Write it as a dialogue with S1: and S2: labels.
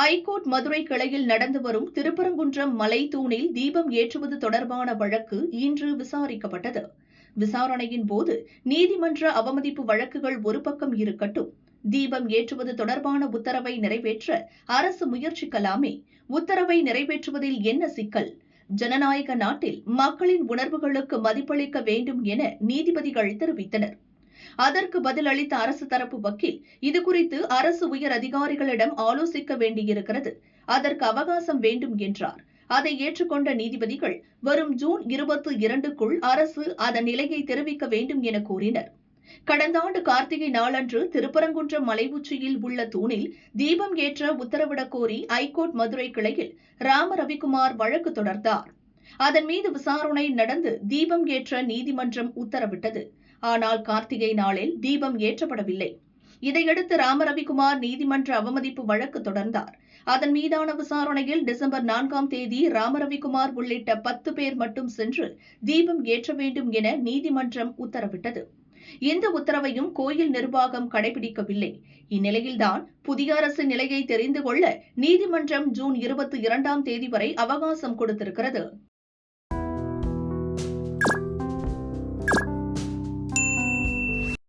S1: High court Madurai கிளையில் நடந்து வரும் திருப்பரங்குன்றம் மலை தூணில் தீபம் ஏற்றுவது தொடர்பான வழக்கு இன்று விசாரிக்கப்பட்டது. விசாரணையின் போது நீதிமன்ற அவமதிப்பு வழக்குகள் ஒரு பக்கம் இருக்கட்டும், தீபம் ஏற்றுவது தொடர்பான உத்தரவை நிறைவேற்ற அரசு முயற்சிக்கலாமே, உத்தரவை நிறைவேற்றுவதில் என்ன சிக்கல்? ஜனநாயக நாட்டில் மக்களின் உணர்வுகளுக்கு மதிப்பளிக்க வேண்டும் என நீதிபதிகள் தெரிவித்தனர். அதற்கு பதிலளித்த அரசு தரப்பு வக்கீல், இதுகுறித்து அரசு உயர் அதிகாரிகளிடம் ஆலோசிக்க வேண்டியிருக்கிறது, அதற்கு அவகாசம் வேண்டும் என்றார். அதை ஏற்றுக்கொண்ட நீதிபதிகள் வரும் ஜூன் 22க்குள் அரசு அதன் நிலையை தெரிவிக்க வேண்டும் என கூறினர். கடந்த ஆண்டு கார்த்திகை நாளன்று திருப்பரங்குன்றம் மலை உச்சியில் உள்ள தூணில் தீபம் ஏற்ற உத்தரவிடக் கோரி ஐகோர்ட் மதுரை கிளையில் ராம ரவிக்குமார் வழக்கு தொடர்ந்தார். அதன் மீது விசாரணை நடந்து தீபம் ஏற்ற நீதிமன்றம் உத்தரவிட்டது. ஆனால் கார்த்திகை நாளில் தீபம் ஏற்றப்படவில்லை. இதையடுத்து ராம ரவிக்குமார் நீதிமன்ற அவமதிப்பு வழக்கு தொடர்ந்தார். அதன் மீதான விசாரணையில் டிசம்பர் 4ஆம் தேதி ராம ரவிக்குமார் உள்ளிட்ட 10 பேர் மட்டும் சென்று தீபம் ஏற்ற வேண்டும் என நீதிமன்றம் உத்தரவிட்டது. இந்த உத்தரவையும் கோயில் நிர்வாகம் கடைபிடிக்கவில்லை. இந்நிலையில்தான் புதிய அரசின் நிலையை தெரிந்து கொள்ள நீதிமன்றம் ஜூன் 22ஆம் தேதி வரை அவகாசம் கொடுத்திருக்கிறது.